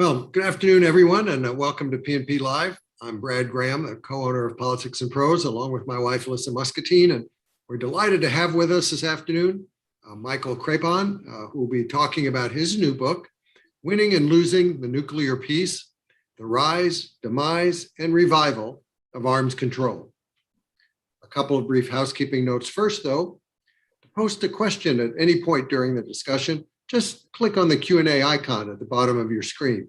Well, good afternoon, everyone, and welcome to PNP Live. I'm Brad Graham, the co-owner of Politics and Prose, along with my wife, Alyssa Muscatine, and we're delighted to have with us this afternoon Michael Krepon, who will be talking about his new book, Winning and Losing the Nuclear Peace, The Rise, Demise, and Revival of Arms Control. A couple of brief housekeeping notes first, though. To post a question at any point during the discussion, just click on the Q&A icon at the bottom of your screen.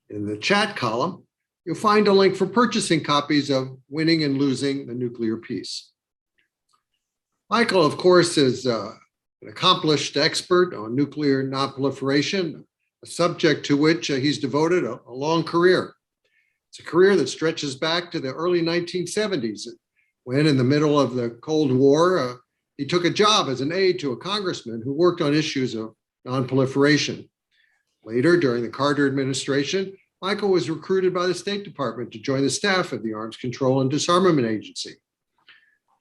In the chat column, you'll find a link for purchasing copies of Winning and Losing the Nuclear Peace. Michael, of course, is an accomplished expert on nuclear nonproliferation, a subject to which he's devoted a long career. It's a career that stretches back to the early 1970s, when in the middle of the Cold War, he took a job as an aide to a congressman who worked on issues of nonproliferation. Later, during the Carter administration, Michael was recruited by the State Department to join the staff of the Arms Control and Disarmament Agency.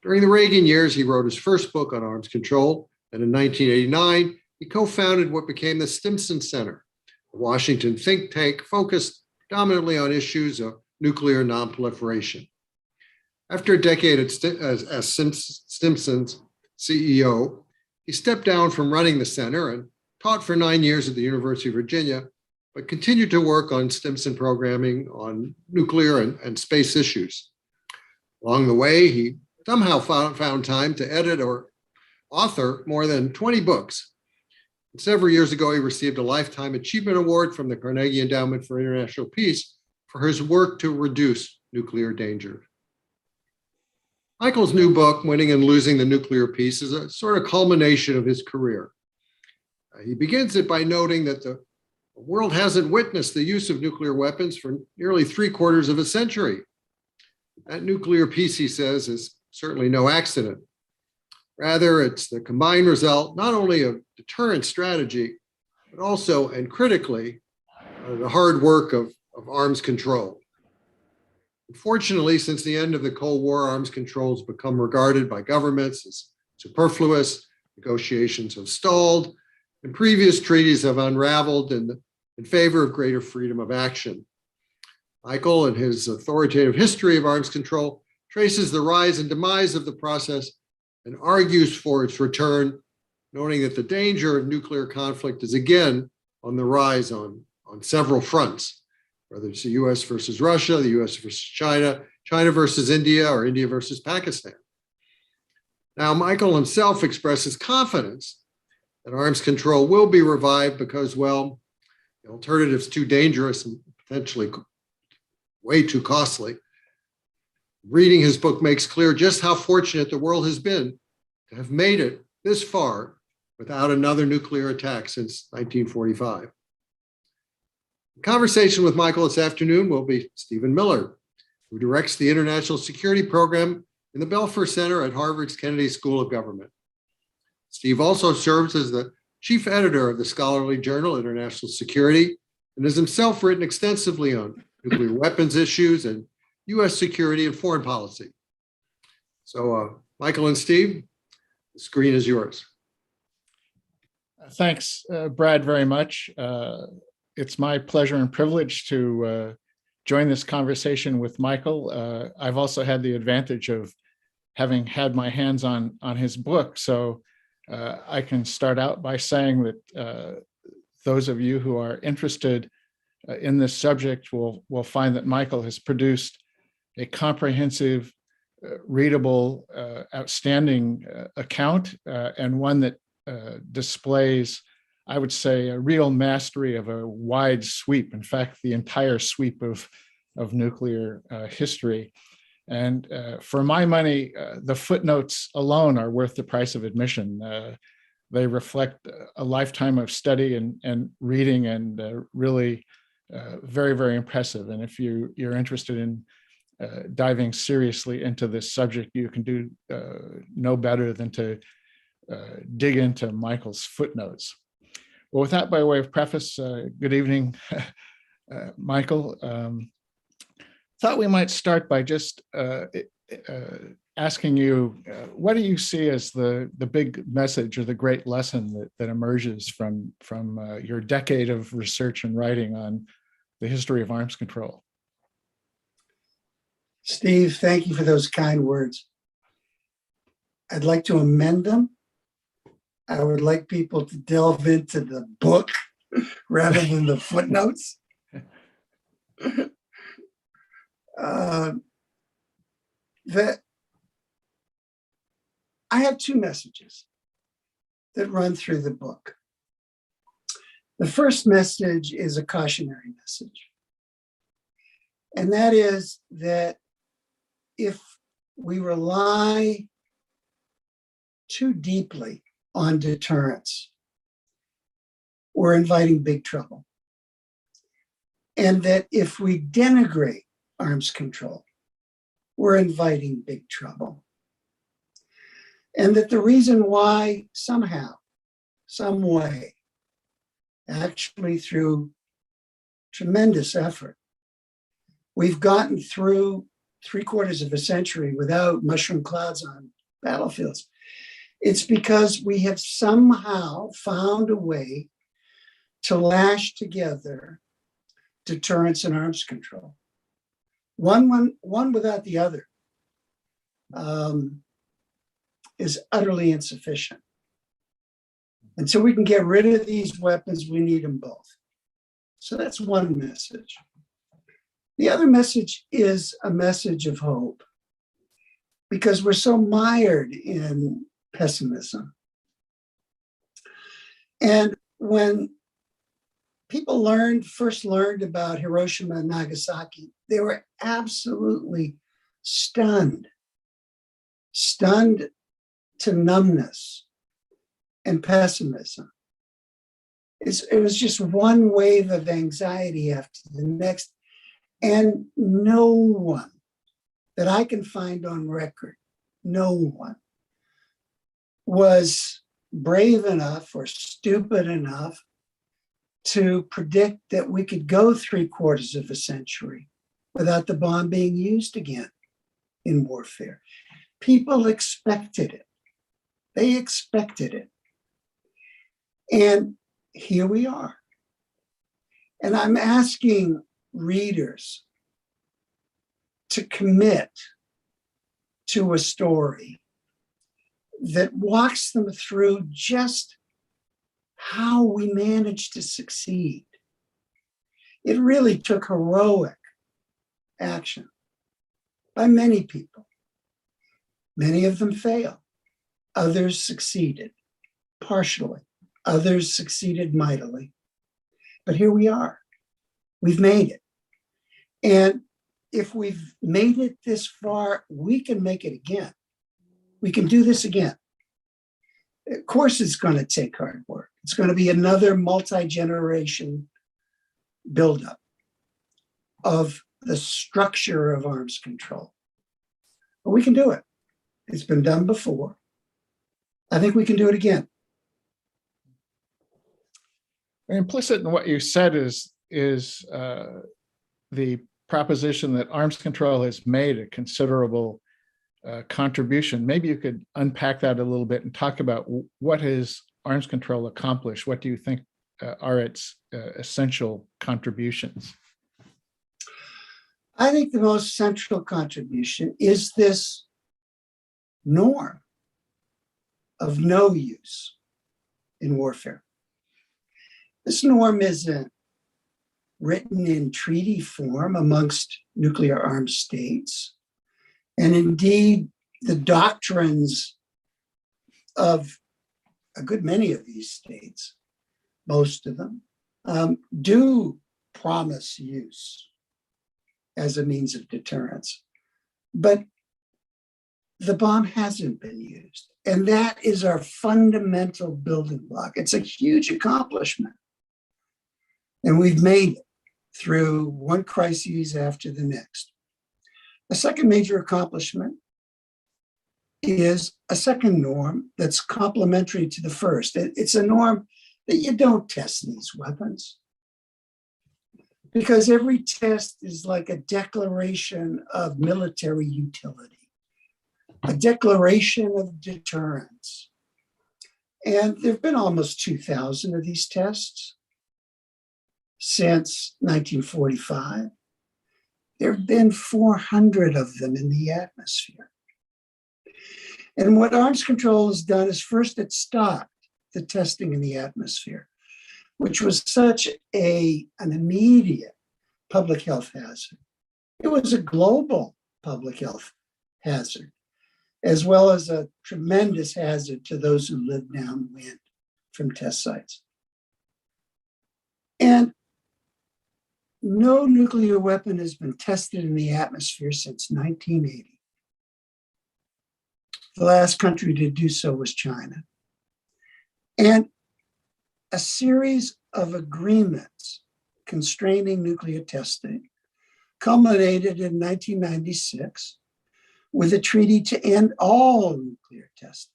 During the Reagan years, he wrote his first book on arms control, and in 1989, he co-founded what became the Stimson Center, a Washington think tank focused predominantly on issues of nuclear nonproliferation. After a decade as Stimson's CEO, he stepped down from running the center and taught for 9 years at the University of Virginia, but continued to work on Stimson programming on nuclear and space issues. Along the way, he somehow found time to edit or author more than 20 books. And several years ago, he received a Lifetime Achievement Award from the Carnegie Endowment for International Peace for his work to reduce nuclear danger. Michael's new book, Winning and Losing the Nuclear Peace, is a sort of culmination of his career. He begins it by noting that the world hasn't witnessed the use of nuclear weapons for nearly 3/4 of a century. That nuclear peace, he says, is certainly no accident. Rather, it's the combined result not only of deterrence strategy, but also, and critically, the hard work of arms control. Unfortunately, since the end of the Cold War, arms control has become regarded by governments as superfluous, negotiations have stalled, and previous treaties have unraveled in favor of greater freedom of action. Michael, in his authoritative history of arms control, traces the rise and demise of the process and argues for its return, noting that the danger of nuclear conflict is again on the rise on several fronts, whether it's the US versus Russia, the US versus China, China versus India, or India versus Pakistan. Now, Michael himself expresses confidence that arms control will be revived because, well, the alternative's too dangerous and potentially way too costly. Reading his book makes clear just how fortunate the world has been to have made it this far without another nuclear attack since 1945. The conversation with Michael this afternoon will be Stephen Miller, who directs the International Security Program in the Belfer Center at Harvard's Kennedy School of Government. Steve also serves as the chief editor of the scholarly journal International Security and has himself written extensively on nuclear weapons issues and US security and foreign policy. So Michael and Steve, the screen is yours. Thanks, Brad, very much. It's my pleasure and privilege to join this conversation with Michael. I've also had the advantage of having had my hands on his book. So I can start out by saying that those of you who are interested in this subject will find that Michael has produced a comprehensive, readable, outstanding account, and one that displays, I would say, a real mastery of a wide sweep. In fact, the entire sweep of nuclear history. And for my money, the footnotes alone are worth the price of admission. They reflect a lifetime of study and reading, and really very, very impressive. And if you're interested in diving seriously into this subject, you can do no better than to dig into Michael's footnotes. Well, with that by way of preface, good evening, Michael. Thought we might start by just asking you, what do you see as the big message or the great lesson that emerges from your decade of research and writing the history of arms control. Steve, thank you for those kind words. I'd like to amend them. I would like people to delve into the book rather than the footnotes. That I have two messages that run through the book. The first message is a cautionary message. And that is that if we rely too deeply on deterrence, we're inviting big trouble. And that if we denigrate arms control, we're inviting big trouble. And that the reason why somehow, some way, actually through tremendous effort, we've gotten through 3/4 of a century without mushroom clouds on battlefields, it's because we have somehow found a way to lash together deterrence and arms control. One without the other is utterly insufficient. Until we can get rid of these weapons, we need them both. So that's one message. The other message is a message of hope, because we're so mired in pessimism. And when people first learned about Hiroshima and Nagasaki, they were absolutely stunned to numbness and pessimism. It was just one wave of anxiety after the next. And no one that I can find on record, no one was brave enough or stupid enough to predict that we could go 3/4 of a century without the bomb being used again in warfare. People expected it. They expected it. And here we are. And I'm asking readers to commit to a story that walks them through just how we managed to succeed. It really took heroic action by many people. Many of them failed. Others succeeded partially. Others succeeded mightily. But here we are. We've made it. And if we've made it this far, we can make it again. We can do this again. Of course, it's going to take hard work. It's going to be another multi-generation buildup of the structure of arms control. But we can do it. It's been done before. I think we can do it again. Implicit in what you said is the proposition that arms control has made a considerable contribution. Maybe you could unpack that a little bit and talk about what has arms control accomplished? What do you think are its essential contributions? I think the most central contribution is this norm of no use in warfare. This norm isn't written in treaty form amongst nuclear armed states. And indeed, the doctrines of a good many of these states, most of them, do promise use as a means of deterrence. But the bomb hasn't been used. And that is our fundamental building block. It's a huge accomplishment. And we've made it through one crisis after the next. The second major accomplishment is a second norm that's complementary to the first. It's a norm that you don't test these weapons, because every test is like a declaration of military utility, a declaration of deterrence. And there have been almost 2,000 of these tests. since 1945. There have been 400 of them in the atmosphere. And what arms control has done is first it stopped the testing in the atmosphere, which was such an immediate public health hazard. It was a global public health hazard, as well as a tremendous hazard to those who live downwind from test sites. And no nuclear weapon has been tested in the atmosphere since 1980. The last country to do so was China. And a series of agreements constraining nuclear testing culminated in 1996 with a treaty to end all nuclear testing.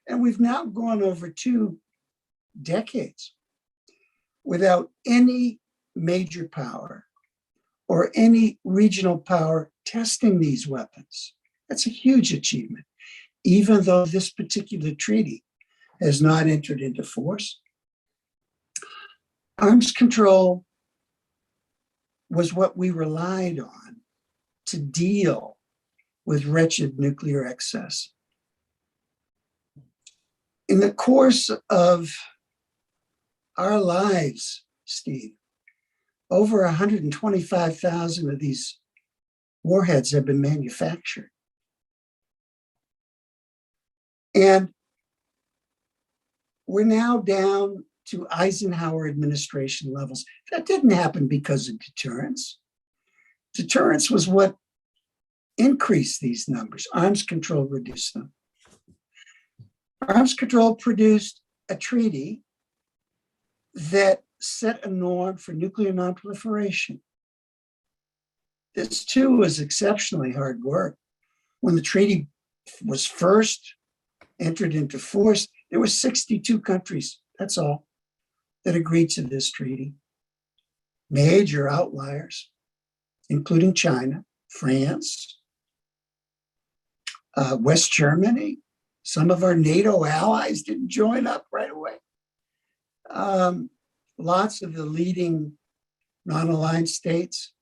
And we've now gone over 2 decades without any major power or any regional power testing these weapons. That's a huge achievement, even though this particular treaty has not entered into force. Arms control was what we relied on to deal with wretched nuclear excess. In the course of our lives, Steve, over 125,000 of these warheads have been manufactured. And we're now down to Eisenhower administration levels. That didn't happen because of deterrence. Deterrence was what increased these numbers. Arms control reduced them. Arms control produced a treaty that set a norm for nuclear nonproliferation. This too was exceptionally hard work. When the treaty was first entered into force, there were 62 countries, that's all, that agreed to this treaty. Major outliers, including China, France, West Germany. Some of our NATO allies didn't join up right away. Lots of the leading non-aligned states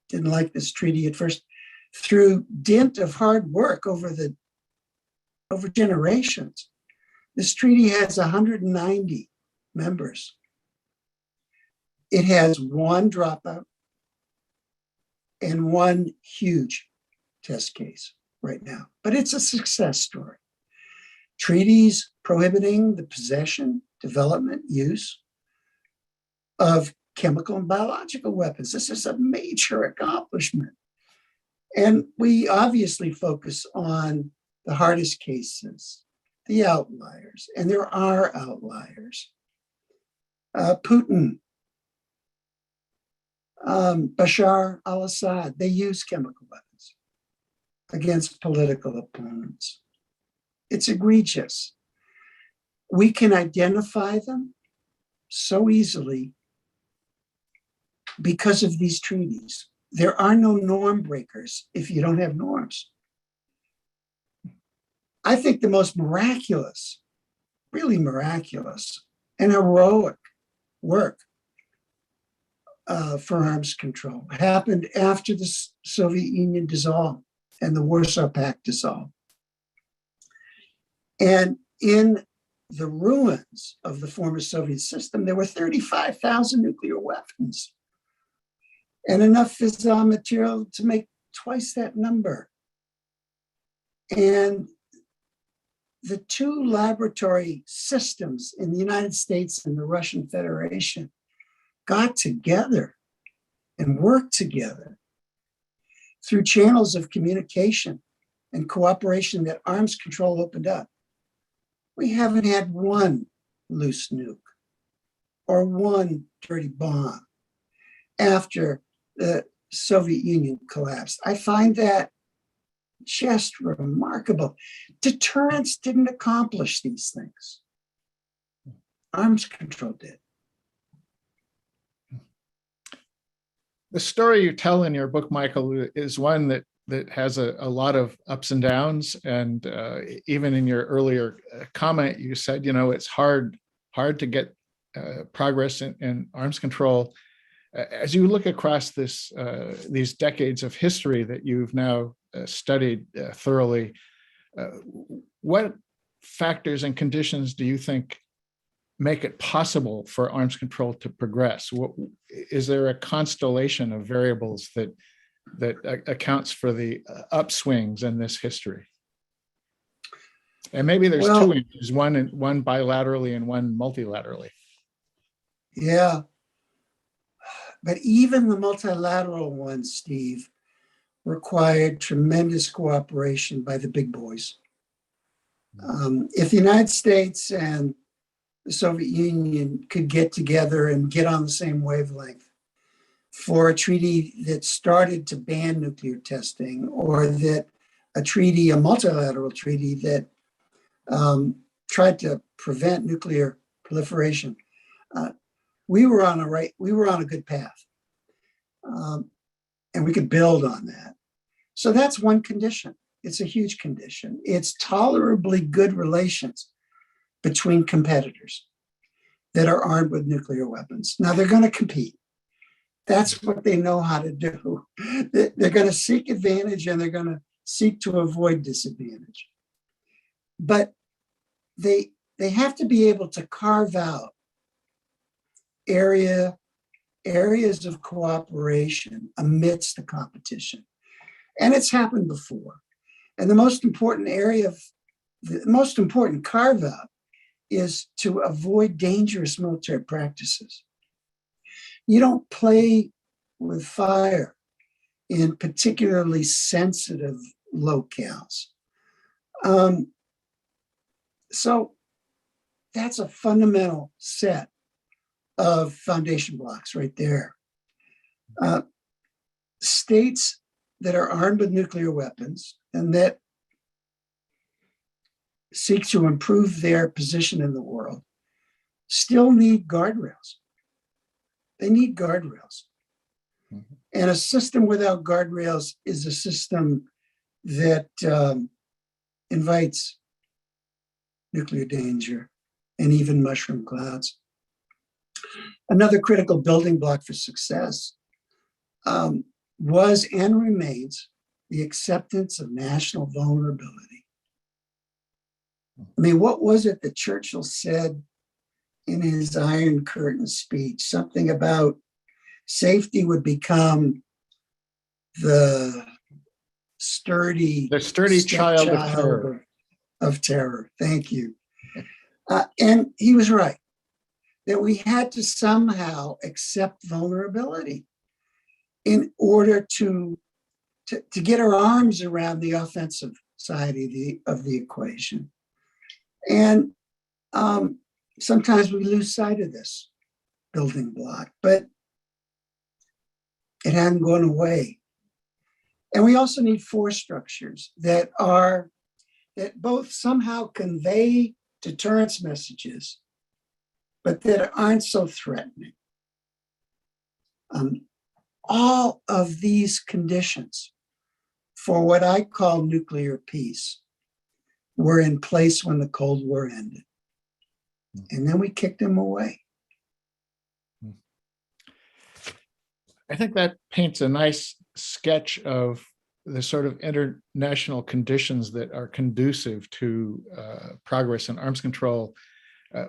didn't like this treaty at first. Through dint of hard work over generations, this treaty has 190 members. It has 1 dropout and 1 huge test case right now, but it's a success story. Treaties prohibiting the possession, development, use of chemical and biological weapons. This is a major accomplishment. And we obviously focus on the hardest cases, the outliers, and there are outliers. Putin, Bashar al-Assad, they use chemical weapons against political opponents. It's egregious. We can identify them so easily because of these treaties. There are no norm breakers if you don't have norms. I think the most miraculous, really miraculous and heroic work for arms control happened after the Soviet Union dissolved and the Warsaw Pact dissolved. And in the ruins of the former Soviet system, there were 35,000 nuclear weapons and enough fissile material to make twice that number. And the 2 laboratory systems in the United States and the Russian Federation got together and worked together through channels of communication and cooperation that arms control opened up. We haven't had 1 loose nuke or 1 dirty bomb after the Soviet Union collapsed. I find that just remarkable. Deterrence didn't accomplish these things. Arms control did. The story you tell in your book, Michael, is one that has a lot of ups and downs. And even in your earlier comment, you said, it's hard to get progress in arms control. As you look across these decades of history that you've now studied thoroughly, what factors and conditions do you think make it possible for arms control to progress? Is there a constellation of variables that accounts for the upswings in this history? And maybe there's two issues, one bilaterally and one multilaterally. Yeah. But even the multilateral ones, Steve, required tremendous cooperation by the big boys. If the United States and the Soviet Union could get together and get on the same wavelength for a treaty that started to ban nuclear testing, or that a multilateral treaty that tried to prevent nuclear proliferation, we were on a good path, and we could build on that. So that's one condition. It's a huge condition. It's tolerably good relations between competitors that are armed with nuclear weapons. Now they're going to compete. That's what they know how to do. They're going to seek advantage, and they're going to seek to avoid disadvantage. But they have to be able to carve out areas of cooperation amidst the competition. And it's happened before. And the most important carve out is to avoid dangerous military practices. You don't play with fire in particularly sensitive locales. So that's a fundamental set of foundation blocks right there. States that are armed with nuclear weapons and that seek to improve their position in the world still need guardrails. They need guardrails. Mm-hmm. And a system without guardrails is a system that invites nuclear danger and even mushroom clouds. Another critical building block for success was and remains the acceptance of national vulnerability. I mean, what was it that Churchill said in his Iron Curtain speech? Something about safety would become the sturdy child of terror. Of terror. Thank you. And he was right, that we had to somehow accept vulnerability in order to get our arms around the offensive side of the equation. And sometimes we lose sight of this building block, but it hadn't gone away. And we also need force structures that both somehow convey deterrence messages, but that aren't so threatening. All of these conditions for what I call nuclear peace were in place when the Cold War ended. And then we kicked them away. I think that paints a nice sketch of the sort of international conditions that are conducive to progress in arms control.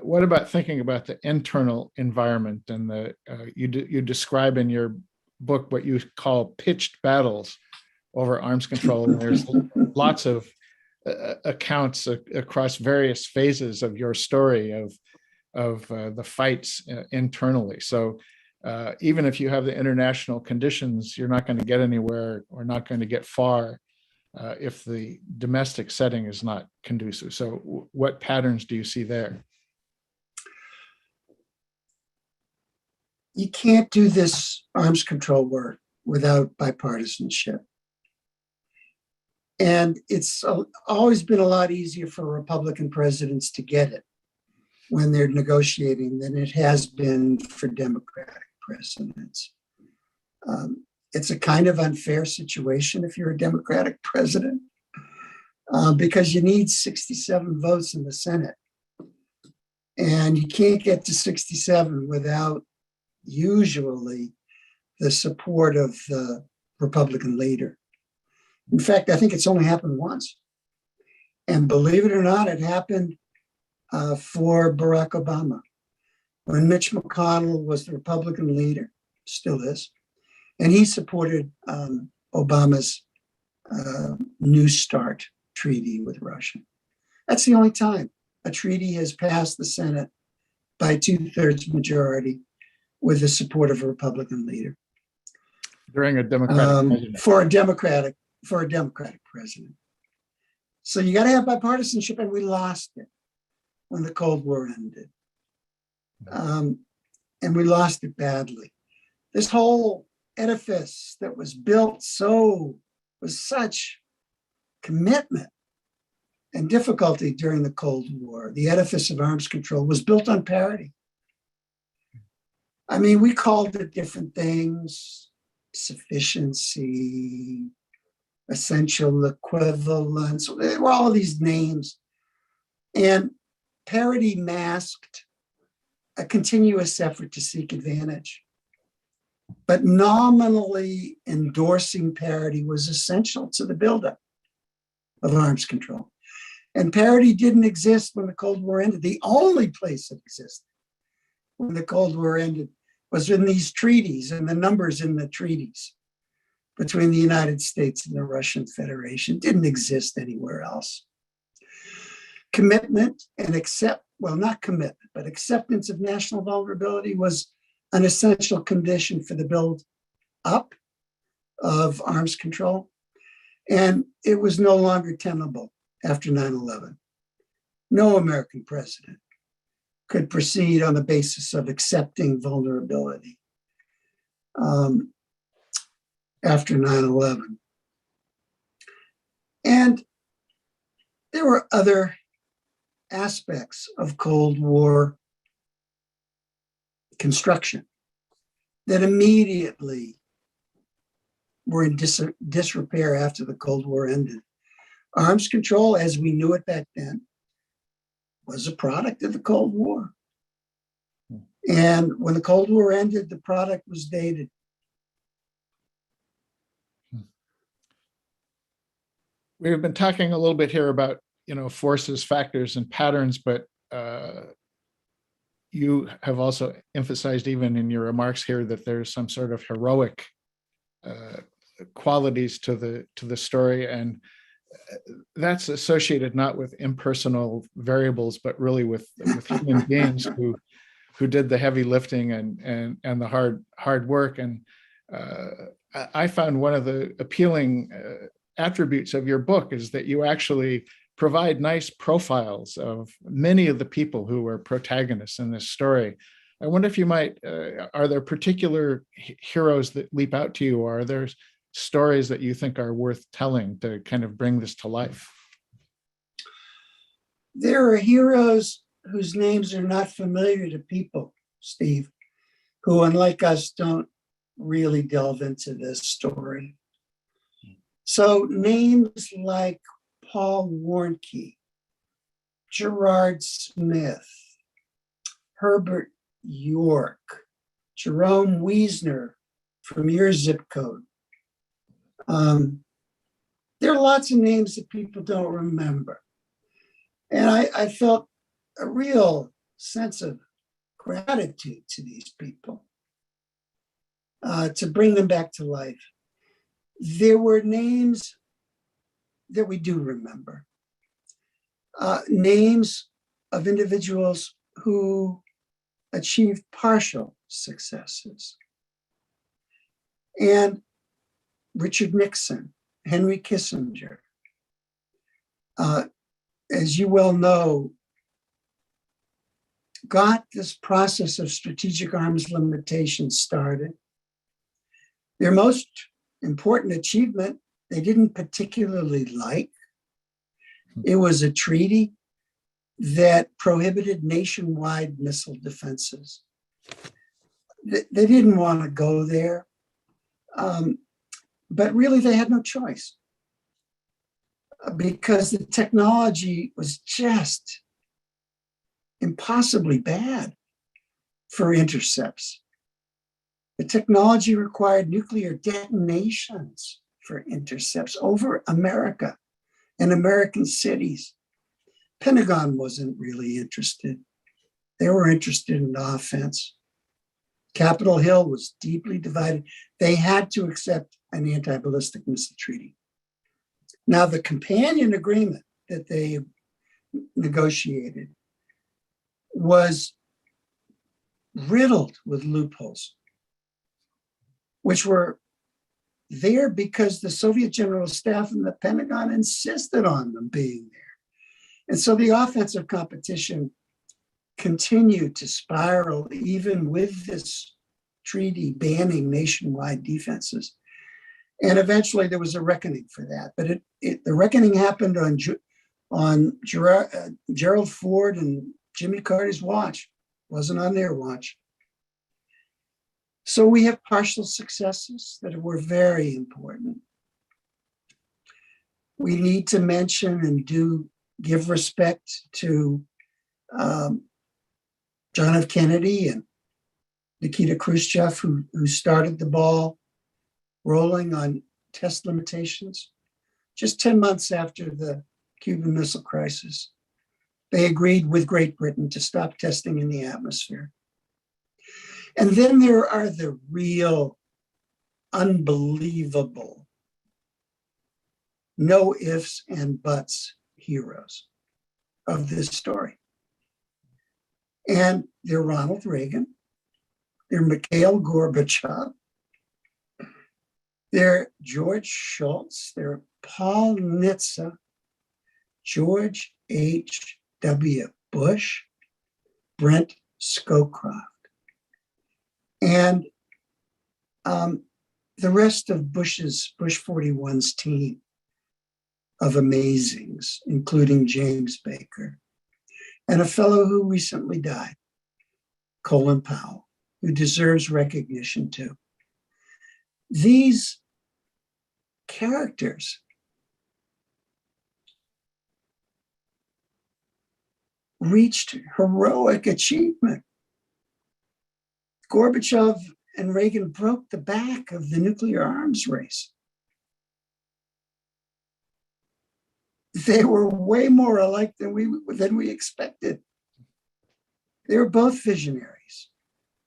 What about thinking about the internal environment? And you describe in your book what you call pitched battles over arms control. And there's lots of accounts across various phases of your story of the fights internally. So even if you have the international conditions, you're not going to get anywhere or not going to get far if the domestic setting is not conducive. So what patterns do you see there? You can't do this arms control work without bipartisanship. And it's always been a lot easier for Republican presidents to get it when they're negotiating than it has been for Democratic presidents. It's a kind of unfair situation if you're a Democratic president, because you need 67 votes in the Senate And you can't get to 67 without usually the support of the Republican leader. In fact, I think it's only happened once. And believe it or not, it happened for Barack Obama. When Mitch McConnell was the Republican leader, still is, and he supported Obama's New START treaty with Russia. That's the only time a treaty has passed the Senate by 2/3 majority with the support of a Republican leader. During a Democratic president. For a Democratic president. So you got to have bipartisanship, and we lost it when the Cold War ended. And we lost it badly. This whole edifice that was built with such commitment and difficulty during the Cold War, the edifice of arms control, was built on parity. I mean, we called it different things: sufficiency, essential equivalence, were all of these names. And parity masked a continuous effort to seek advantage. But nominally endorsing parity was essential to the buildup of arms control. And parity didn't exist when the Cold War ended. The only place it existed when the Cold War ended was in these treaties and the numbers in the treaties between the United States and the Russian Federation. Didn't exist anywhere else. Commitment and not commitment, but acceptance of national vulnerability was an essential condition for the build up of arms control. And it was no longer tenable after 9/11. No American president could proceed on the basis of accepting vulnerability after 9/11. And there were other aspects of Cold War construction that immediately were in disrepair after the Cold War ended. Arms control, as we knew it back then, was a product of the Cold War. And when the Cold War ended, the product was dated. We've been talking a little bit here about, forces, factors, and patterns, but you have also emphasized, even in your remarks here, that there's some sort of heroic qualities to the story, and that's associated not with impersonal variables, but really with human beings who did the heavy lifting and the hard work. And I found one of the appealing attributes of your book is that you actually provide nice profiles of many of the people who were protagonists in this story. I wonder if you might, are there particular heroes that leap out to you, or are there stories that you think are worth telling to kind of bring this to life? There are heroes whose names are not familiar to people, Steve, who, unlike us, don't really delve into this story. So names like Paul Warnke, Gerard Smith, Herbert York, Jerome Wiesner from your zip code. There are lots of names that people don't remember. And I felt a real sense of gratitude to these people to bring them back to life. There were names that we do remember, names of individuals who achieved partial successes. And Richard Nixon, Henry Kissinger, as you well know, got this process of strategic arms limitation started. Their most important achievement, they didn't particularly like. It was a treaty that prohibited nationwide missile defenses. They didn't want to go there, but really they had no choice because the technology was just impossibly bad for intercepts. The technology required nuclear detonations for intercepts over America and American cities. Pentagon wasn't really interested. They were interested in offense. Capitol Hill was deeply divided. They had to accept an anti-ballistic missile treaty. Now, the companion agreement that they negotiated was riddled with loopholes, which were there because the Soviet General Staff and the Pentagon insisted on them being there. And so the offensive competition continued to spiral, even with this treaty banning nationwide defenses. And eventually there was a reckoning for that. But the reckoning happened on Gerald Ford and Jimmy Carter's watch. It wasn't on their watch. So we have partial successes that were very important. We need to mention and give respect to John F. Kennedy and Nikita Khrushchev, who started the ball rolling on test limitations. Just 10 months after the Cuban Missile Crisis, they agreed with Great Britain to stop testing in the atmosphere. And then there are the real unbelievable, no ifs and buts heroes of this story. And they're Ronald Reagan, they're Mikhail Gorbachev, they're George Shultz, they're Paul Nitze, George H.W. Bush, Brent Scowcroft. And the rest of Bush 41's team of amazings, including James Baker, and a fellow who recently died, Colin Powell, who deserves recognition too. These characters reached heroic achievement. Gorbachev and Reagan broke the back of the nuclear arms race. They were way more alike than we expected. They were both visionaries.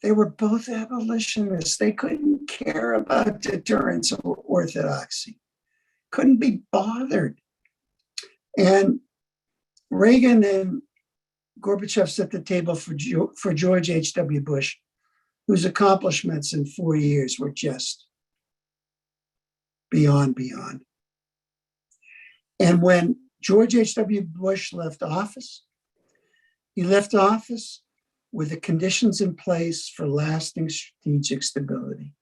They were both abolitionists. They couldn't care about deterrence or orthodoxy, couldn't be bothered. And Reagan and Gorbachev set the table for George H.W. Bush, whose accomplishments in 4 years were just beyond. And when George H.W. Bush left office, he left office with the conditions in place for lasting strategic stability.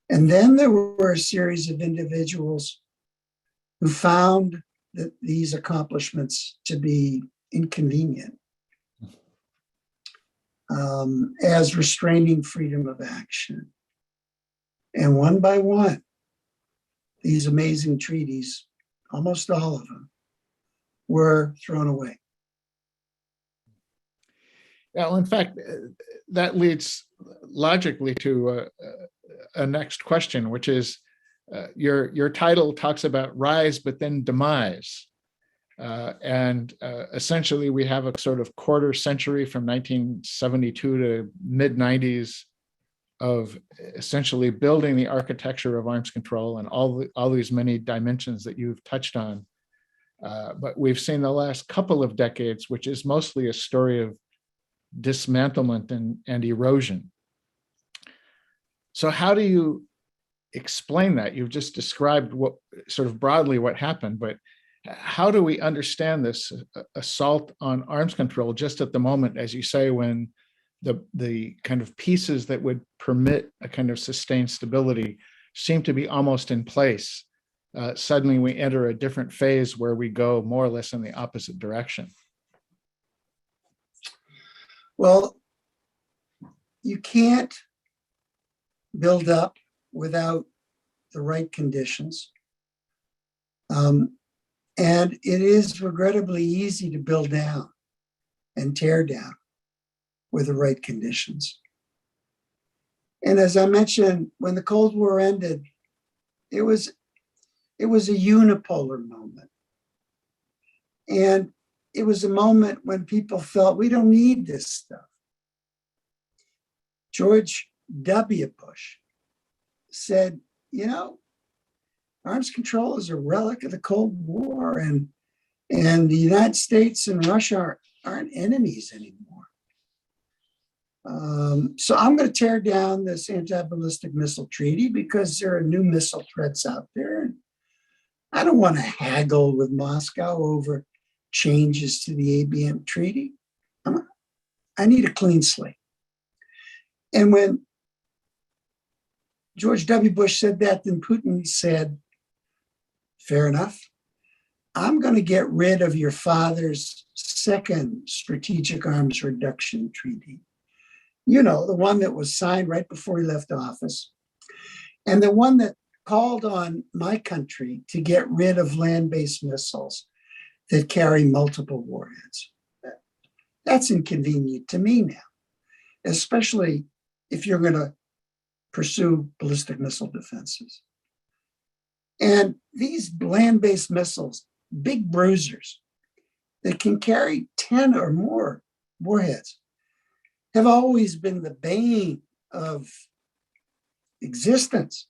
And then there were a series of individuals who found that these accomplishments to be inconvenient as restraining freedom of action. And one by one, these amazing treaties, almost all of them, were thrown away. Well, in fact, that leads logically to a next question, which is your title talks about rise, but then demise. And essentially, we have a sort of quarter century from 1972 to mid-90s of essentially building the architecture of arms control and all these many dimensions that you've touched on. But we've seen the last couple of decades, which is mostly a story of dismantlement and erosion. So how do you explain that? You've just described what sort of broadly what happened, but how do we understand this assault on arms control just at the moment, as you say, when the kind of pieces that would permit a kind of sustained stability seem to be almost in place? Suddenly we enter a different phase where we go more or less in the opposite direction. Well, you can't build up without the right conditions. And it is regrettably easy to build down. and tear down with the right conditions. And as I mentioned, when the Cold War ended, it was a unipolar moment. And it was a moment when people felt we don't need this stuff. George W. Bush said, arms control is a relic of the Cold War, and the United States and Russia aren't enemies anymore. So I'm going to tear down this anti-ballistic missile treaty because there are new missile threats out there. And I don't want to haggle with Moscow over changes to the ABM treaty. I need a clean slate. And when George W. Bush said that, then Putin said, fair enough. I'm going to get rid of your father's second strategic arms reduction treaty. The one that was signed right before he left office, and the one that called on my country to get rid of land-based missiles that carry multiple warheads. That's inconvenient to me now, especially if you're going to pursue ballistic missile defenses. And these land-based missiles, big bruisers that can carry 10 or more warheads, have always been the bane of existence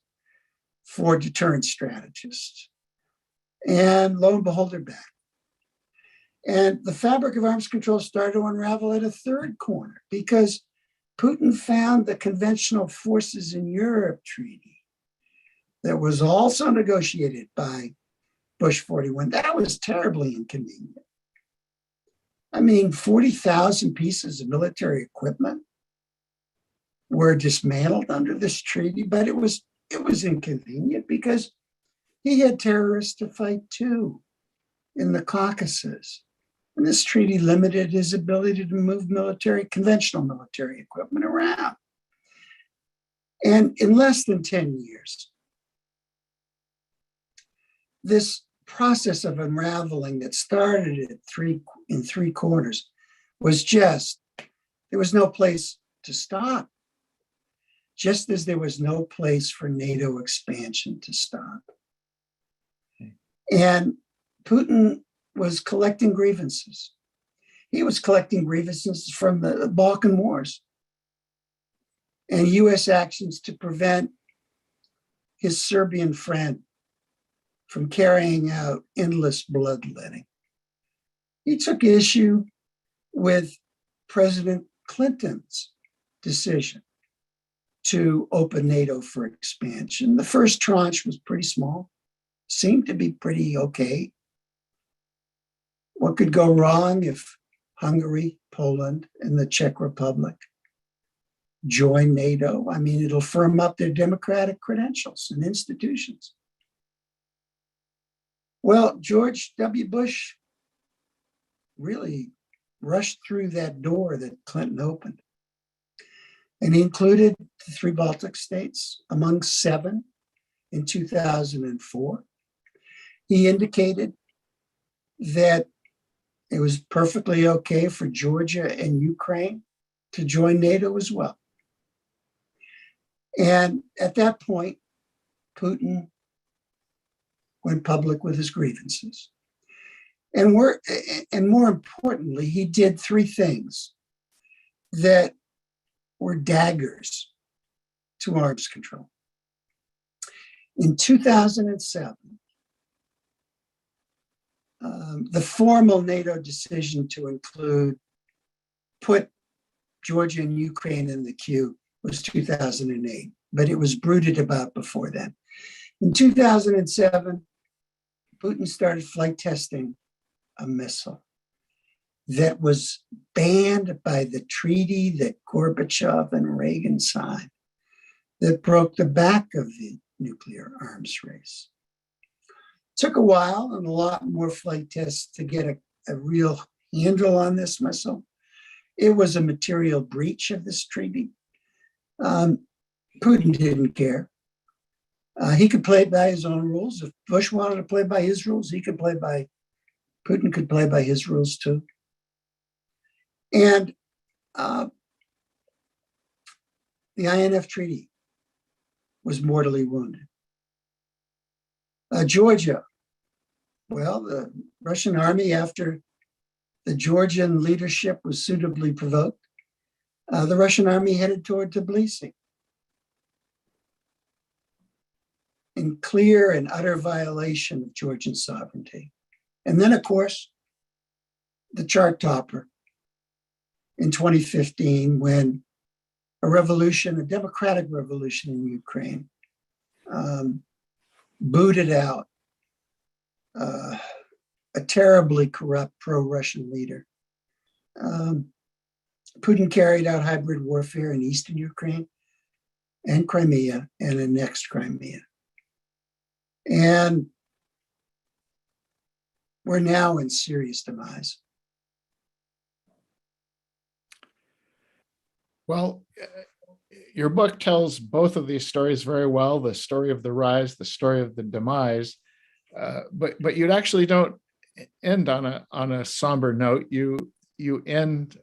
for deterrence strategists. And lo and behold, they're back. And the fabric of arms control started to unravel at a third corner because Putin found the conventional forces in Europe treaty that was also negotiated by Bush 41. That was terribly inconvenient. 40,000 pieces of military equipment were dismantled under this treaty, but it was inconvenient because he had terrorists to fight too in the Caucasus. And this treaty limited his ability to move conventional military equipment around. And in less than 10 years, this process of unraveling that started in three corners was there was no place to stop, just as there was no place for NATO expansion to stop. And Putin was collecting grievances. He was collecting grievances from the Balkan Wars and US actions to prevent his Serbian friend from carrying out endless bloodletting. He took issue with President Clinton's decision to open NATO for expansion. The first tranche was pretty small, seemed to be pretty okay. What could go wrong if Hungary, Poland, and the Czech Republic join NATO? It'll firm up their democratic credentials and institutions. Well, George W. Bush really rushed through that door that Clinton opened. And he included the 3 Baltic states among 7 in 2004. He indicated that it was perfectly okay for Georgia and Ukraine to join NATO as well. And at that point, Putin went public with his grievances. And more importantly, he did 3 things that were daggers to arms control. In 2007, the formal NATO decision to put Georgia and Ukraine in the queue was 2008, but it was brooded about before then. In 2007, Putin started flight testing a missile that was banned by the treaty that Gorbachev and Reagan signed that broke the back of the nuclear arms race. It took a while and a lot more flight tests to get a real handle on this missile. It was a material breach of this treaty. Putin didn't care. He could play by his own rules. If Bush wanted to play by his rules, Putin could play by his rules too. And the INF Treaty was mortally wounded. Georgia, well, the Russian army, after the Georgian leadership was suitably provoked, the Russian army headed toward Tbilisi in clear and utter violation of Georgian sovereignty. And then, of course, the chart topper in 2015, when a revolution, a democratic revolution in Ukraine, booted out a terribly corrupt pro-Russian leader. Putin carried out hybrid warfare in eastern Ukraine and Crimea and annexed Crimea. And we're now in serious demise. Well, your book tells both of these stories very well, the story of the rise, the story of the demise, but you actually don't end on a somber note. You end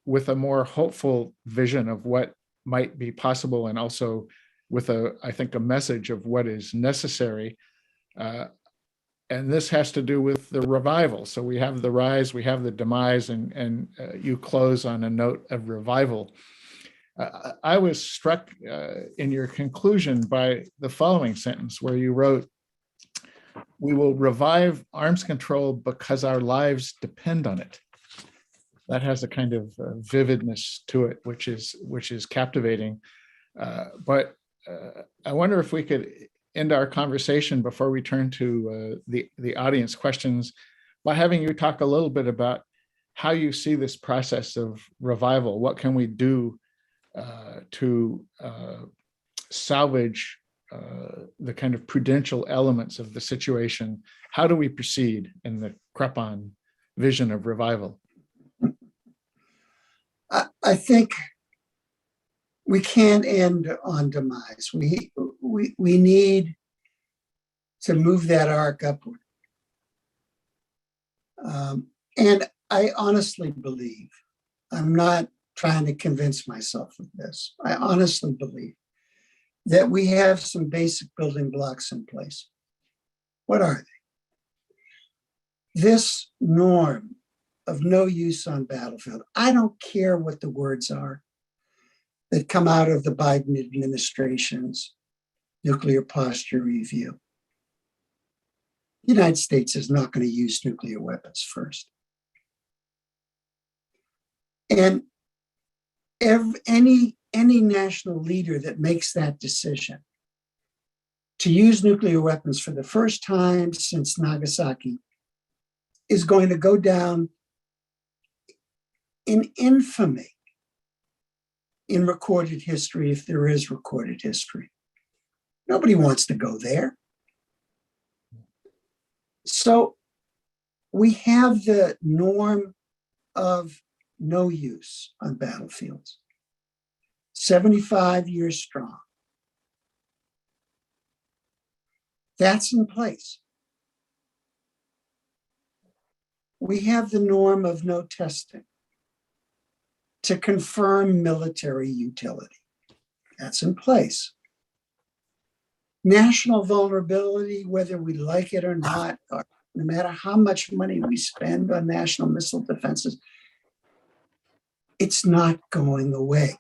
with a more hopeful vision of what might be possible, and also with I think, a message of what is necessary. And this has to do with the revival. So we have the rise, we have the demise, and you close on a note of revival. I was struck in your conclusion by the following sentence, where you wrote, "We will revive arms control because our lives depend on it." That has a kind of vividness to it, which is captivating. But I wonder if we could end our conversation before we turn to the audience questions by having you talk a little bit about how you see this process of revival. What can we do to salvage the kind of prudential elements of the situation? How do we proceed in the Krepon vision of revival? I think we can't end on demise. We need to move that arc upward. And I honestly believe, I'm not trying to convince myself of this, I honestly believe that we have some basic building blocks in place. What are they? This norm of no use on battlefield. I don't care what the words are that come out of the Biden administration's nuclear posture review. The United States is not going to use nuclear weapons first. And any national leader that makes that decision to use nuclear weapons for the first time since Nagasaki is going to go down in infamy in recorded history, if there is recorded history. Nobody wants to go there. So we have the norm of no use on battlefields, 75 years strong. That's in place. We have the norm of no testing to confirm military utility. That's in place. National vulnerability, whether we like it or not, or no matter how much money we spend on national missile defenses, it's not going away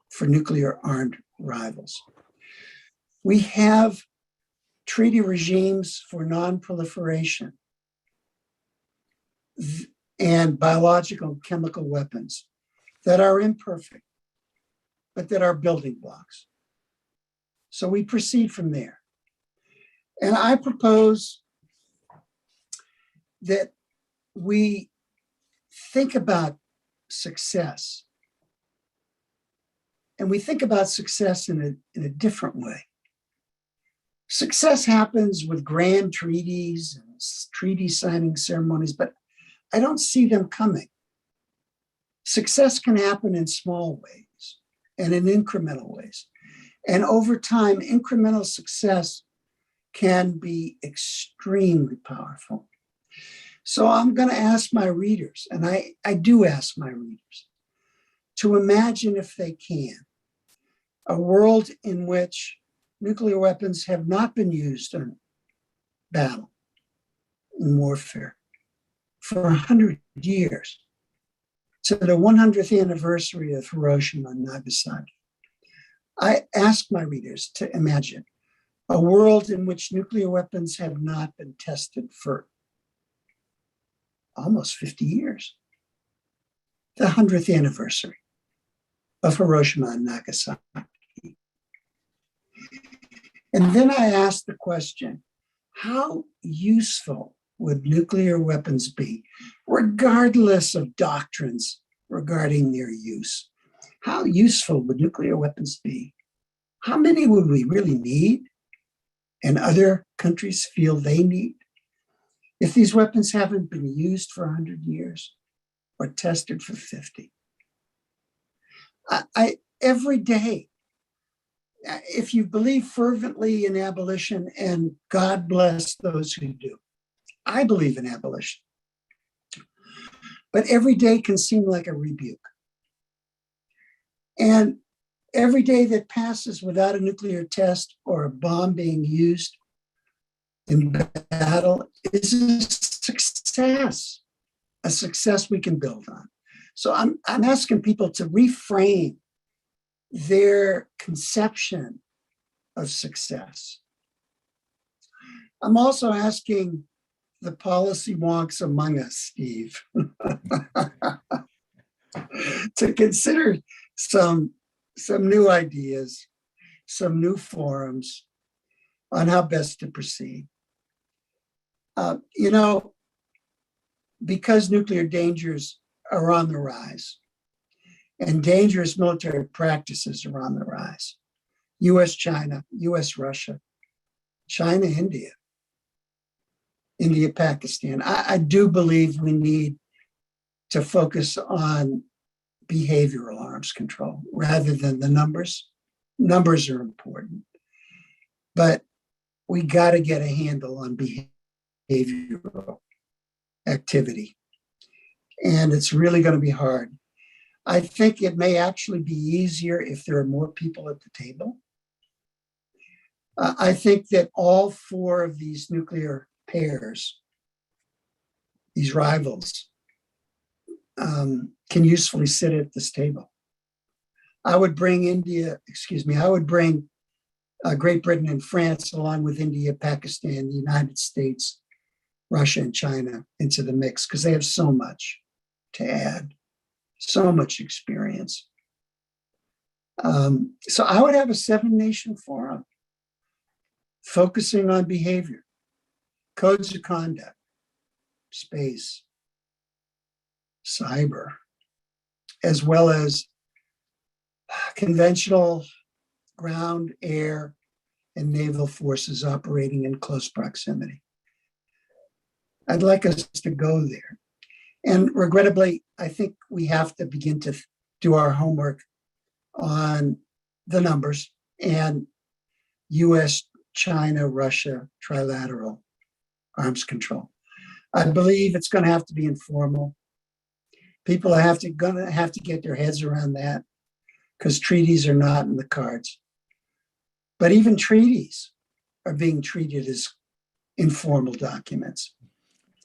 for nuclear armed rivals. We have treaty regimes for nonproliferation and biological and chemical weapons that are imperfect, but that are building blocks. So we proceed from there. And I propose that we think about success. And we think about success in a different way. Success happens with grand treaties and treaty signing ceremonies, but I don't see them coming. Success can happen in small ways and in incremental ways. And over time, incremental success can be extremely powerful. So I'm going to ask my readers, and I do ask my readers, to imagine, if they can, a world in which nuclear weapons have not been used in battle, in warfare, for 100 years, to the 100th anniversary of Hiroshima and Nagasaki. I ask my readers to imagine a world in which nuclear weapons have not been tested for almost 50 years, the 100th anniversary of Hiroshima and Nagasaki. And then I ask the question, how useful would nuclear weapons be, regardless of doctrines regarding their use? How useful would nuclear weapons be? How many would we really need, and other countries feel they need, if these weapons haven't been used for 100 years or tested for 50? Every day, if you believe fervently in abolition, and God bless those who do, I believe in abolition, but every day can seem like a rebuke. And every day that passes without a nuclear test or a bomb being used in battle is a success we can build on. So I'm asking people to reframe their conception of success. I'm also asking the policy wonks among us, Steve, to consider some new ideas, some new forums on how best to proceed. Because nuclear dangers are on the rise and dangerous military practices are on the rise, US, China, US, Russia, China, India, Pakistan. I do believe we need to focus on behavioral arms control rather than the numbers. Numbers are important, but we got to get a handle on behavioral activity. And it's really going to be hard. I think it may actually be easier if there are more people at the table. I think that all four of these nuclear pairs, these rivals, can usefully sit at this table. I would bring Great Britain and France, along with India, Pakistan, the United States, Russia, and China into the mix, because they have so much to add, so much experience. So I would have a 7-nation forum focusing on behavior, codes of conduct, space, cyber, as well as conventional ground, air, and naval forces operating in close proximity. I'd like us to go there. And regrettably, I think we have to begin to do our homework on the numbers and US, China, Russia, trilateral arms control. I believe it's going to have to be informal. People are going to have to get their heads around that, because treaties are not in the cards. But even treaties are being treated as informal documents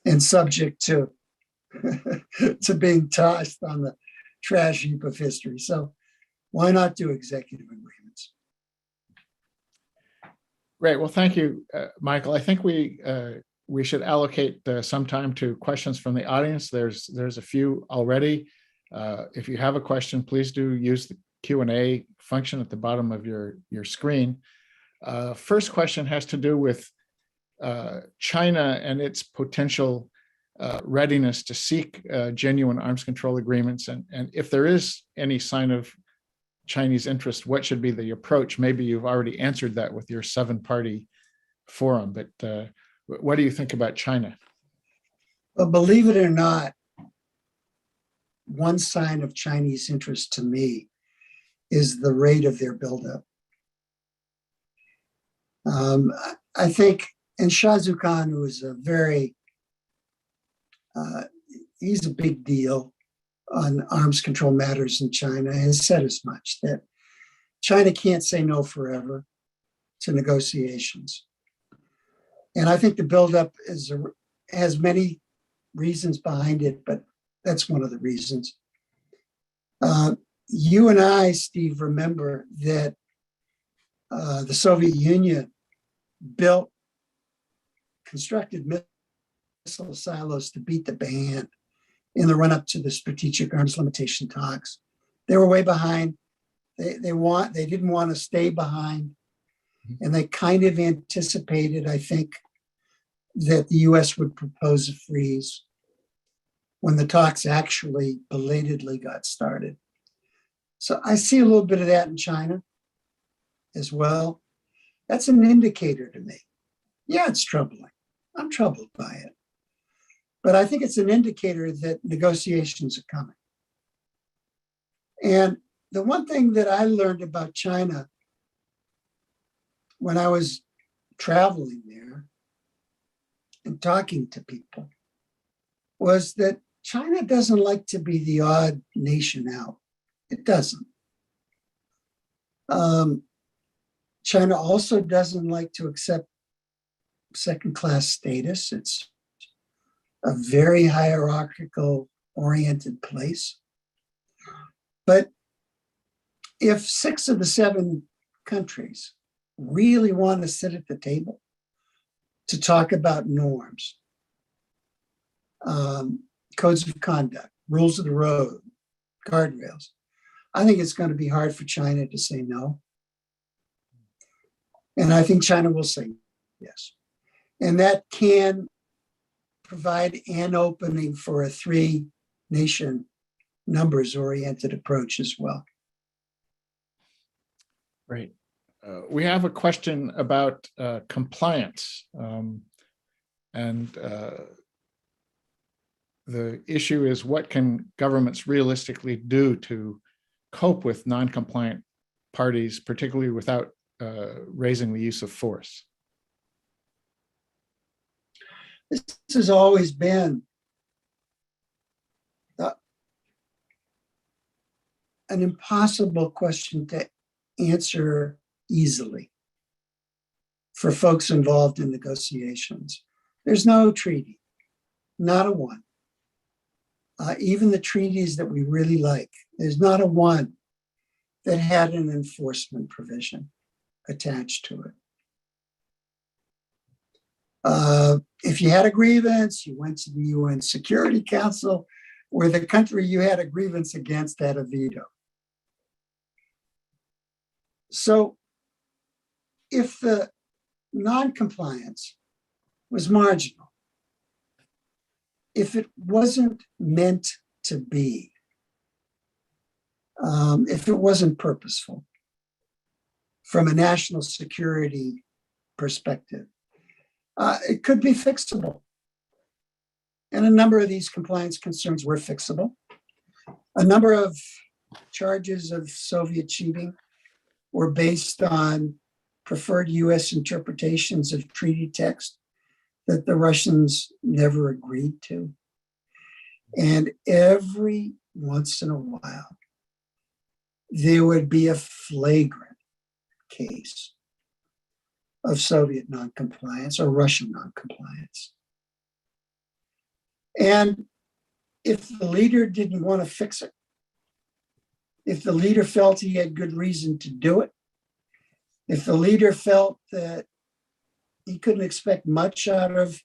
and subject to being tossed on the trash heap of history. So why not do executive agreements? Great. Well, thank you, Michael. I think we should allocate some time to questions from the audience. There's a few already. If you have a question, please do use the Q&A function at the bottom of your screen. First question has to do with China and its potential readiness to seek genuine arms control agreements. And if there is any sign of Chinese interest, what should be the approach? Maybe you've already answered that with your 7-party forum, but what do you think about China? Well, believe it or not, one sign of Chinese interest to me is the rate of their buildup. I think, and Shah Zukhan, who is a very he's a big deal on arms control matters in China, has said as much, that China can't say no forever to negotiations. And I think the buildup has many reasons behind it, but that's one of the reasons. You and I, Steve, remember that the Soviet Union constructed missile silos to beat the band in the run-up to the strategic arms limitation talks. They were way behind. They didn't want to stay behind, and they kind of anticipated, I think, that the U.S. would propose a freeze when the talks actually belatedly got started. So I see a little bit of that in China as well. That's an indicator to me. Yeah, it's troubling. I'm troubled by it. But I think it's an indicator that negotiations are coming. And the one thing that I learned about China when I was traveling there and talking to people was that China doesn't like to be the odd nation out. It doesn't. China also doesn't like to accept second-class status. It's a very hierarchical oriented place. But if 6 of the 7 countries really want to sit at the table to talk about norms, codes of conduct, rules of the road, guardrails, I think it's going to be hard for China to say no. And I think China will say yes. And that can provide an opening for a 3-nation numbers-oriented approach as well. Great. We have a question about compliance. The issue is, what can governments realistically do to cope with non-compliant parties, particularly without raising the use of force? This has always been an impossible question to answer easily for folks involved in negotiations. There's no treaty, not a one. Even the treaties that we really like, there's not a one that had an enforcement provision attached to it. If you had a grievance, you went to the UN Security Council, where the country you had a grievance against had a veto. So if the non-compliance was marginal, if it wasn't meant to be, if it wasn't purposeful from a national security perspective, it could be fixable. And a number of these compliance concerns were fixable. A number of charges of Soviet cheating were based on preferred US interpretations of treaty text that the Russians never agreed to. And every once in a while, there would be a flagrant case of Soviet noncompliance or Russian noncompliance. And if the leader didn't want to fix it, if the leader felt he had good reason to do it, if the leader felt that he couldn't expect much out of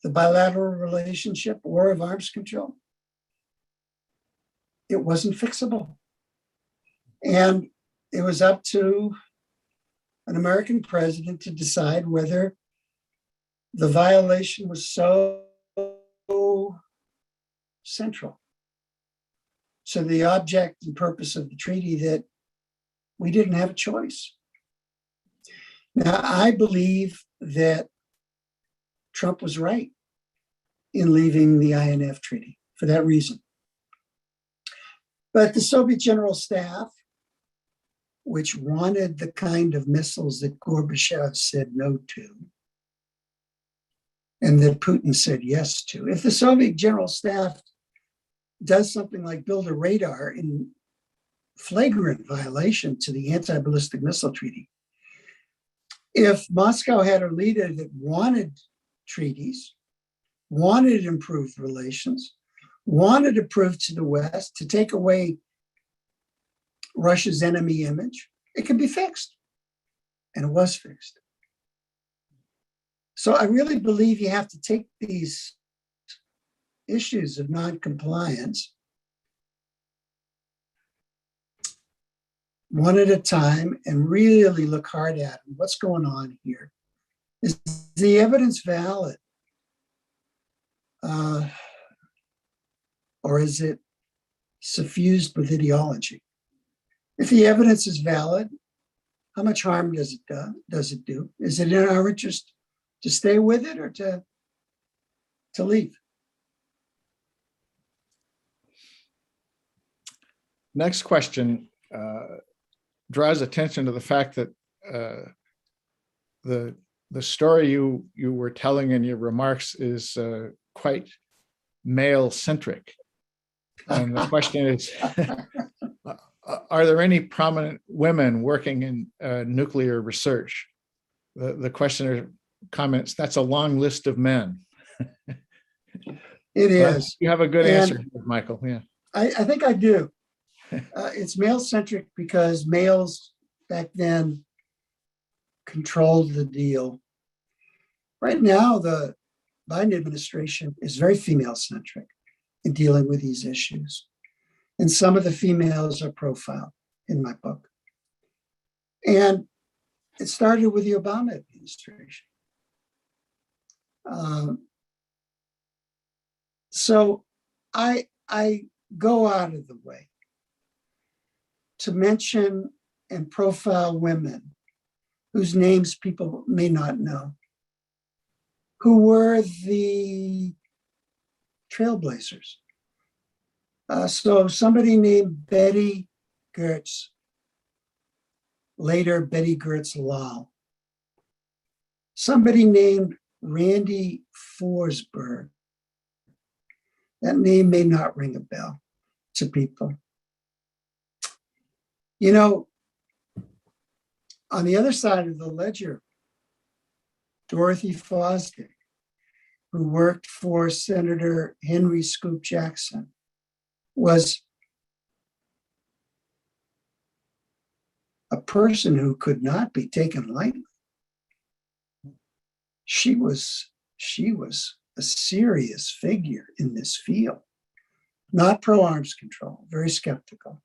the bilateral relationship or of arms control, it wasn't fixable. And it was up to an American president to decide whether the violation was so central to the object and purpose of the treaty that we didn't have a choice. Now, I believe that Trump was right in leaving the INF Treaty for that reason. But the Soviet General Staff, which wanted the kind of missiles that Gorbachev said no to, and that Putin said yes to. If the Soviet General Staff does something like build a radar in flagrant violation to the anti-ballistic missile treaty, if Moscow had a leader that wanted treaties, wanted improved relations, wanted to prove to the West to take away Russia's enemy image, it could be fixed. And it was fixed. So I really believe you have to take these issues of non-compliance one at a time and really look hard at them. What's going on here? Is the evidence valid? Or is it suffused with ideology? If the evidence is valid, how much harm does it do? Is it in our interest to stay with it or to leave? Next question draws attention to the fact that the story you were telling in your remarks is quite male-centric. And the question is, are there any prominent women working in nuclear research? The questioner comments, that's a long list of men. It is. You have a good answer, Michael. Yeah. I think I do. It's male-centric because males back then controlled the deal. Right now, the Biden administration is very female-centric in dealing with these issues. And some of the females are profiled in my book. And it started with the Obama administration. So I go out of the way to mention and profile women whose names people may not know, who were the trailblazers. So somebody named Betty Gertz, later Betty Gertz Lal. Somebody named Randy Forsberg. That name may not ring a bell to people. You know, on the other side of the ledger, Dorothy Fosdick, who worked for Senator Henry Scoop Jackson, was a person who could not be taken lightly. She was a serious figure in this field, not pro-arms control, very skeptical.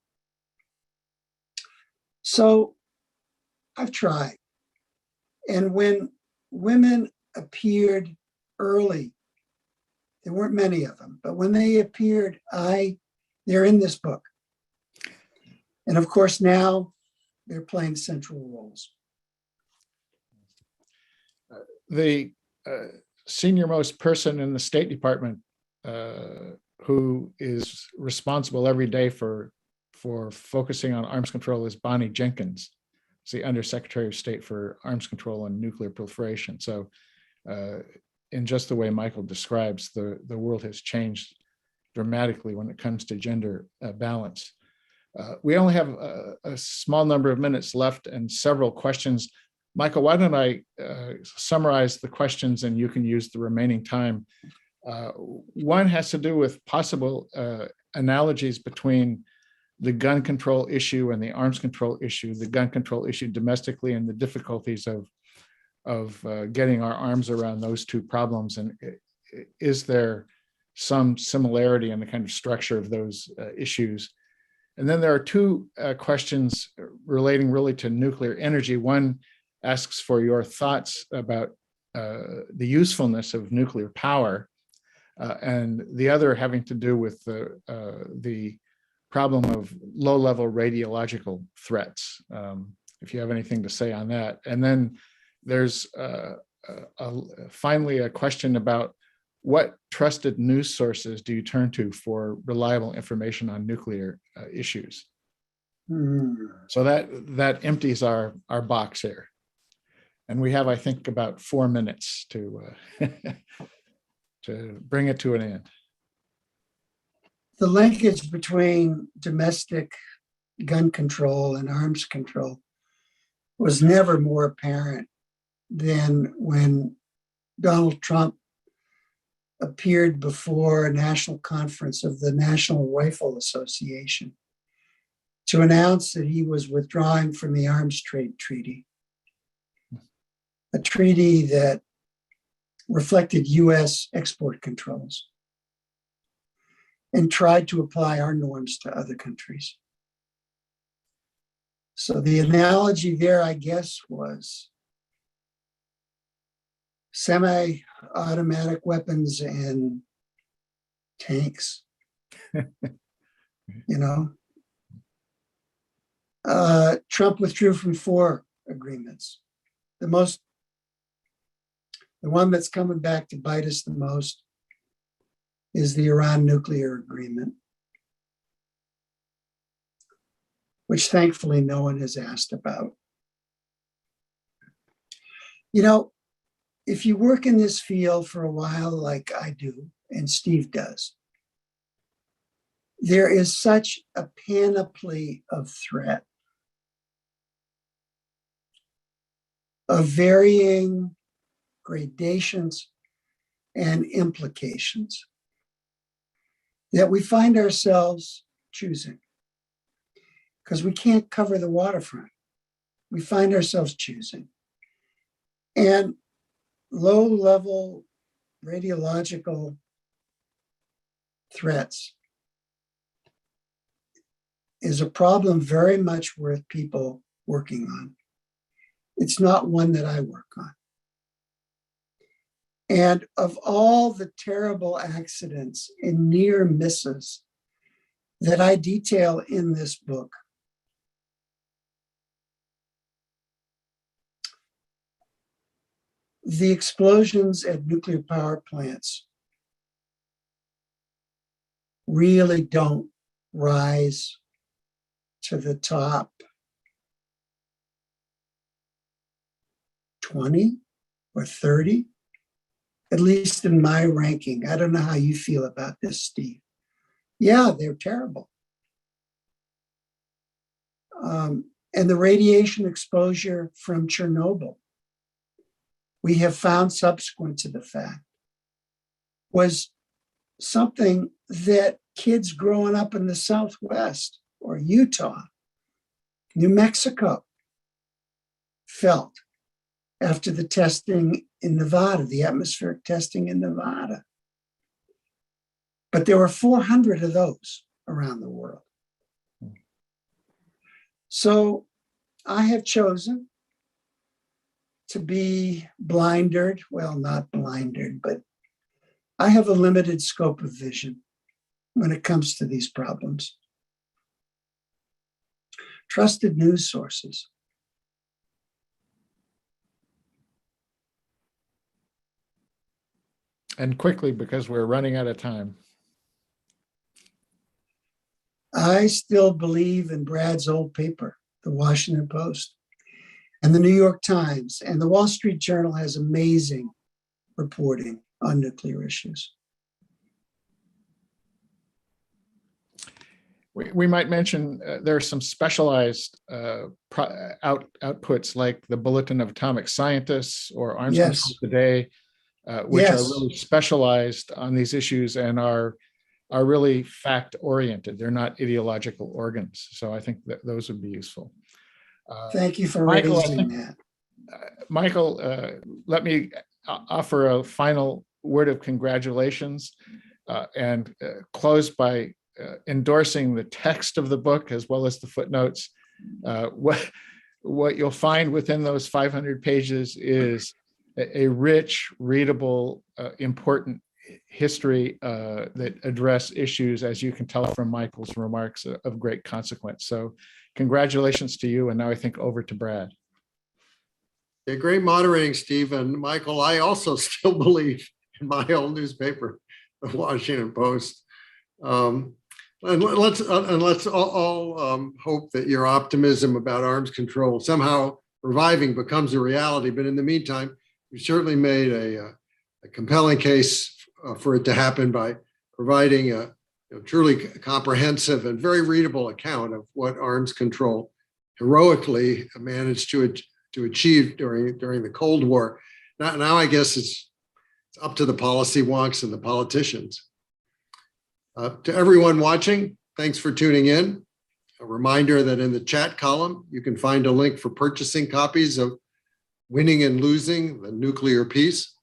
So I've tried. And when women appeared early, there weren't many of them, but when they appeared, they're in this book. And of course, now they're playing central roles. The senior-most person in the State Department who is responsible every day for focusing on arms control is Bonnie Jenkins. She's the Undersecretary of State for Arms Control and Nuclear Proliferation. So in just the way Michael describes, the world has changed dramatically when it comes to gender balance. We only have a small number of minutes left and several questions. Michael, why don't I summarize the questions and you can use the remaining time. One has to do with possible analogies between the gun control issue and the arms control issue, the gun control issue domestically and the difficulties of getting our arms around those two problems. And is there some similarity in the kind of structure of those issues? And then there are two questions relating really to nuclear energy. One asks for your thoughts about the usefulness of nuclear power, and the other having to do with the problem of low-level radiological threats, if you have anything to say on that. And then there's finally a question about what trusted news sources do you turn to for reliable information on nuclear issues? So that empties our box here. And we have, I think, about 4 minutes to to bring it to an end. The linkage between domestic gun control and arms control was never more apparent than when Donald Trump appeared before a national conference of the National Rifle Association to announce that he was withdrawing from the arms trade treaty, a treaty that reflected US export controls and tried to apply our norms to other countries. So the analogy there, I guess, was semi-automatic weapons and tanks, you know. Trump withdrew from 4 agreements. The one that's coming back to bite us the most is the Iran nuclear agreement, which thankfully no one has asked about. You know, if you work in this field for a while, like I do, and Steve does, there is such a panoply of threat, of varying gradations and implications, that we find ourselves choosing. Because we can't cover the waterfront. We find ourselves choosing. And low-level radiological threats is a problem very much worth people working on. It's not one that I work on. And of all the terrible accidents and near misses that I detail in this book, the explosions at nuclear power plants really don't rise to the top 20 or 30, at least in my ranking. I don't know how you feel about this, Steve. Yeah, they're terrible. And the radiation exposure from Chernobyl, we have found subsequent to the fact, was something that kids growing up in the Southwest or Utah, New Mexico, felt after the testing in Nevada, the atmospheric testing in Nevada. But there were 400 of those around the world. So I have chosen to be blindered, well, not blindered, but I have a limited scope of vision when it comes to these problems. Trusted news sources. And quickly, because we're running out of time. I still believe in Brad's old paper, the Washington Post, and the New York Times, and the Wall Street Journal has amazing reporting on nuclear issues. We might mention there are some specialized outputs like the Bulletin of Atomic Scientists or Arms Control Today, which are really specialized on these issues and are really fact-oriented. They're not ideological organs. So I think that those would be useful. Thank you for Michael, raising that. Michael, let me offer a final word of congratulations and close by endorsing the text of the book as well as the footnotes. What you'll find within those 500 pages is a rich, readable, important history that address issues, as you can tell from Michael's remarks, of great consequence. So congratulations to you. And now I think over to Brad. Yeah, great moderating, Steve. And Michael, I also still believe in my old newspaper, the Washington Post. And let's all hope that your optimism about arms control somehow reviving becomes a reality. But in the meantime, we certainly made a compelling case for it to happen by providing a truly comprehensive and very readable account of what arms control heroically managed to achieve during the Cold War. Now I guess it's up to the policy wonks and the politicians. To everyone watching, thanks for tuning in. A reminder that in the chat column, you can find a link for purchasing copies of Winning and Losing, the Nuclear Peace.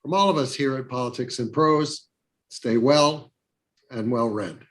From all of us here at Politics and Prose, stay well and well read.